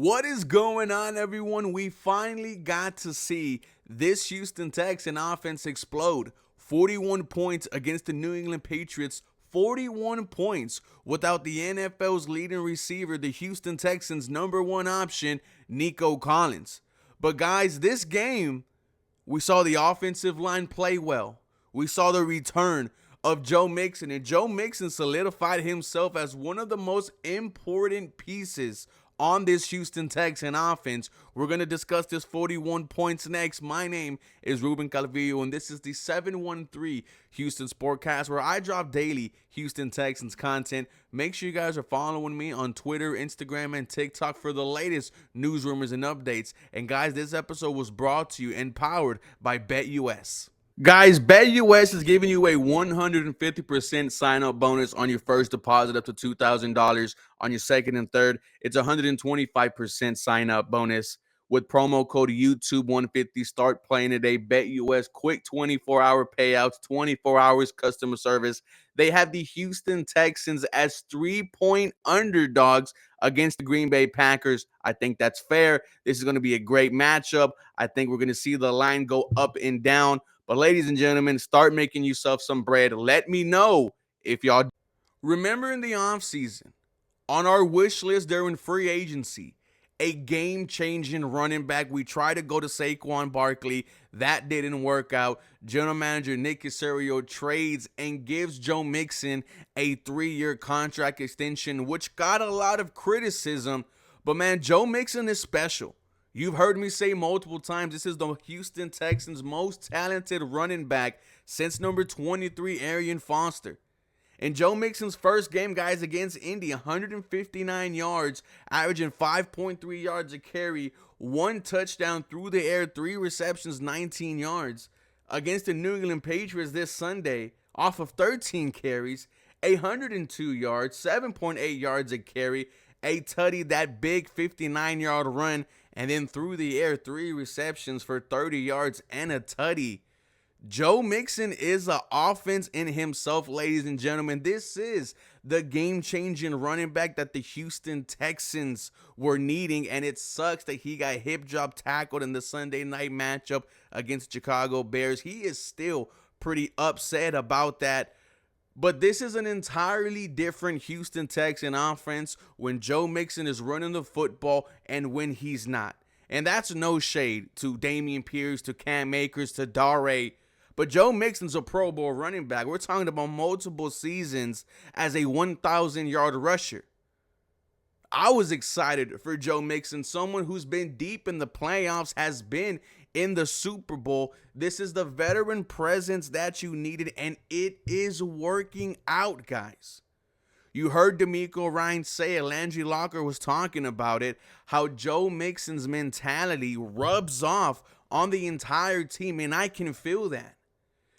What is going on, everyone? We finally got to see this Houston Texans offense explode. 41 points against the New England Patriots. 41 points without the NFL's leading receiver, the Houston Texans' number one option, Nico Collins. But guys, this game, we saw the offensive line play well. We saw the return of Joe Mixon, and Joe Mixon solidified himself as one of the most important pieces on this Houston Texans offense. We're going to discuss this 41 points next. My name is Ruben Calvillo, and this is the 713 Houston Sportcast, where I drop daily Houston Texans content. Make sure you guys are following me on Twitter, Instagram, and TikTok for the latest news, rumors, and updates. And guys, this episode was brought to you and powered by BetUS. Guys, BetUS is giving you a 150% sign-up bonus on your first deposit up to $2,000. On your second and third, it's 125% sign-up bonus. With promo code YouTube150, start playing today. BetUS, quick 24-hour payouts, 24 hours customer service. They have the Houston Texans as 3-point underdogs against the Green Bay Packers. I think that's fair. This is going to be a great matchup. I think we're going to see the line go up and down. But ladies and gentlemen, start making yourself some bread. Let me know if y'all remember in the offseason, on our wish list during free agency, a game-changing running back. We tried to go to Saquon Barkley. That didn't work out. General manager Nick Caserio trades and gives Joe Mixon a 3-year contract extension, which got a lot of criticism. But man, Joe Mixon is special. You've heard me say multiple times, this is the Houston Texans' most talented running back since number 23, Arian Foster. In Joe Mixon's first game, guys, against Indy, 159 yards, averaging 5.3 yards a carry, 1 touchdown through the air, 3 receptions, 19 yards. Against the New England Patriots this Sunday, off of 13 carries, 102 yards, 7.8 yards a carry, a tutty, that big 59-yard run, and then through the air, 3 receptions for 30 yards and a tutty. Joe Mixon is an offense in himself, ladies and gentlemen. This is the game-changing running back that the Houston Texans were needing, and it sucks that he got hip-drop tackled in the Sunday night matchup against Chicago Bears. He is still pretty upset about that. But this is an entirely different Houston Texan offense when Joe Mixon is running the football and when he's not. And that's no shade to Dameon Pierce, to Cam Akers, to Dare. But Joe Mixon's a Pro Bowl running back. We're talking about multiple seasons as a 1,000-yard rusher. I was excited for Joe Mixon, someone who's been deep in the playoffs, has been in the Super Bowl. This is the veteran presence that you needed, and it is working out, guys. You heard D'Amico Ryan say it. Landry Locker was talking about it, how Joe Mixon's mentality rubs off on the entire team, and I can feel that.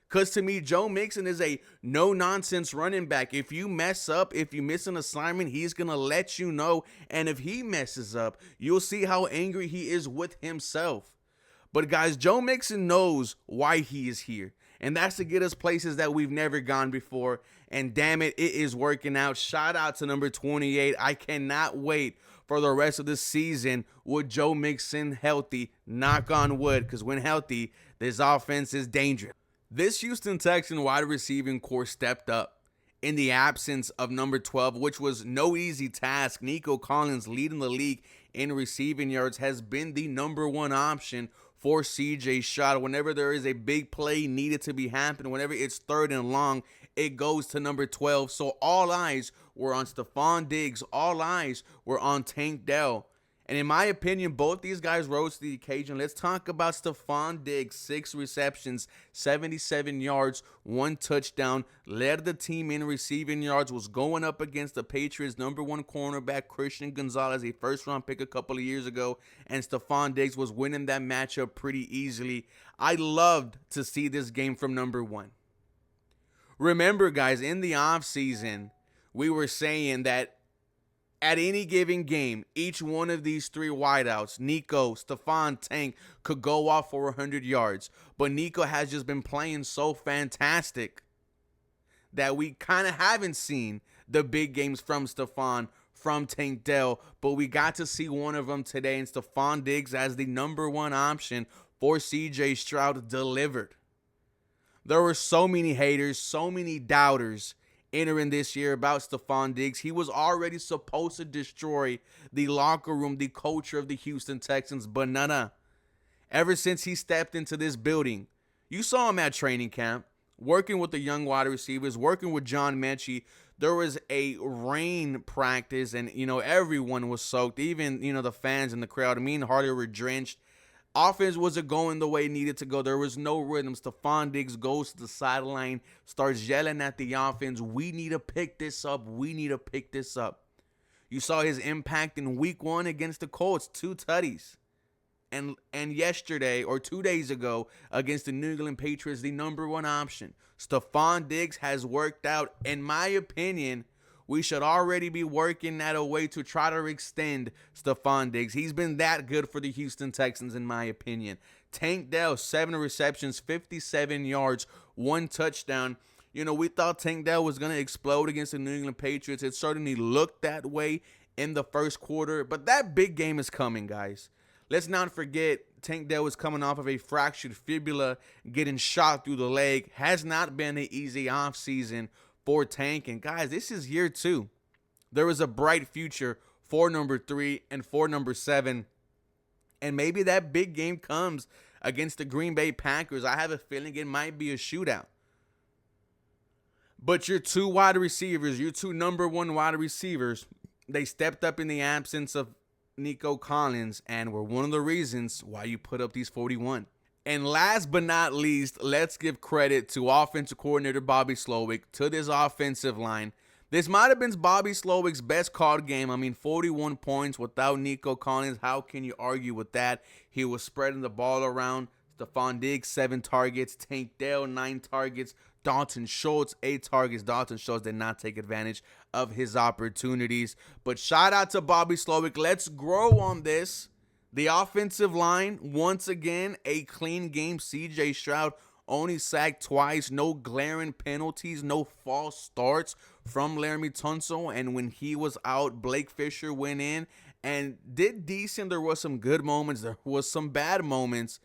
Because to me, Joe Mixon is a no-nonsense running back. If you mess up, if you miss an assignment, he's going to let you know. And if he messes up, you'll see how angry he is with himself. But guys, Joe Mixon knows why he is here. And that's to get us places that we've never gone before. And damn it, it is working out. Shout out to number 28. I cannot wait for the rest of the season with Joe Mixon healthy. Knock on wood, because when healthy, this offense is dangerous. This Houston Texan wide receiving core stepped up in the absence of number 12, which was no easy task. Nico Collins, leading the league in receiving yards, has been the number one option for CJ Stroud. Whenever there is a big play needed to be happening, whenever it's 3rd and long, it goes to number 12. So all eyes were on Stephon Diggs. All eyes were on Tank Dell. And in my opinion, both these guys rose to the occasion. Let's talk about Stephon Diggs. 6 receptions, 77 yards, 1 touchdown. Led the team in receiving yards. Was going up against the Patriots' number 1 cornerback, Christian Gonzalez, a first-round pick a couple of years ago. And Stephon Diggs was winning that matchup pretty easily. I loved to see this game from number 1. Remember, guys, in the offseason, we were saying that at any given game, each one of these 3 wideouts, Nico, Stephon, Tank, could go off for 100 yards. But Nico has just been playing so fantastic that we kind of haven't seen the big games from Stephon from Tank Dell, but we got to see one of them today, and Stephon Diggs as the #1 option for CJ Stroud delivered. There were so many haters, so many doubters entering this year about Stephon Diggs. He was already supposed to destroy the locker room, the culture of the Houston Texans, but nah. Ever since he stepped into this building, you saw him at training camp, working with the young wide receivers, working with John Mechie. There was a rain practice, and, everyone was soaked, even, the fans in the crowd. Me and Hardy were drenched. Offense wasn't going the way it needed to go. There was no rhythm. Stephon Diggs goes to the sideline, starts yelling at the offense, "We need to pick this up. We need to pick this up." You saw his impact in week 1 against the Colts, 2 tutties. And yesterday, or 2 days ago, against the New England Patriots, the #1 option. Stephon Diggs has worked out. In my opinion, we should already be working at a way to try to extend Stephon Diggs. He's been that good for the Houston Texans, in my opinion. Tank Dell, 7 receptions, 57 yards, 1 touchdown. We thought Tank Dell was going to explode against the New England Patriots. It certainly looked that way in the first quarter, but that big game is coming, guys. Let's not forget, Tank Dell was coming off of a fractured fibula, getting shot through the leg. Has not been an easy offseason for Tank. And guys, this is year 2. There is a bright future for #3 and for #7. And maybe that big game comes against the Green Bay Packers. I have a feeling it might be a shootout. But your 2 wide receivers, your 2 #1 wide receivers, they stepped up in the absence of Nico Collins and were one of the reasons why you put up these 41. And last but not least, let's give credit to offensive coordinator Bobby Slowick, to this offensive line. This might have been Bobby Slowick's best called game. 41 points without Nico Collins. How can you argue with that? He was spreading the ball around. Stephon Diggs, 7 targets. Tank Dell, 9 targets. Dalton Schultz, 8 targets. Dalton Schultz did not take advantage of his opportunities. But shout out to Bobby Slowick. Let's grow on this. The offensive line, once again, a clean game. CJ Stroud only sacked twice. No glaring penalties. No false starts from Laramie Tunsil. And when he was out, Blake Fisher went in and did decent. There was some good moments. There was some bad moments.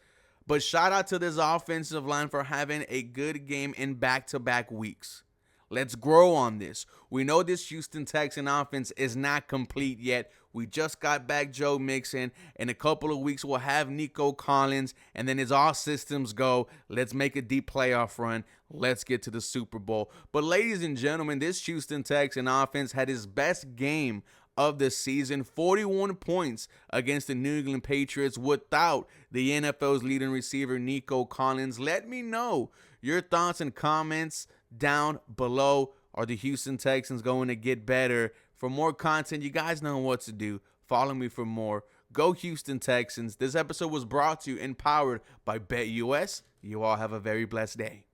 But shout out to this offensive line for having a good game in back-to-back weeks. Let's grow on this. We know this Houston Texan offense is not complete yet. We just got back Joe Mixon. In a couple of weeks, we'll have Nico Collins. And then as all systems go, let's make a deep playoff run. Let's get to the Super Bowl. But ladies and gentlemen, this Houston Texan offense had his best game of the season, 41 points against the New England Patriots without the NFL's leading receiver, Nico Collins. Let me know your thoughts and comments down below. Are the Houston Texans going to get better? For more content, you guys know what to do. Follow me for more. Go Houston Texans. This episode was brought to you and powered by BetUS. You all have a very blessed day.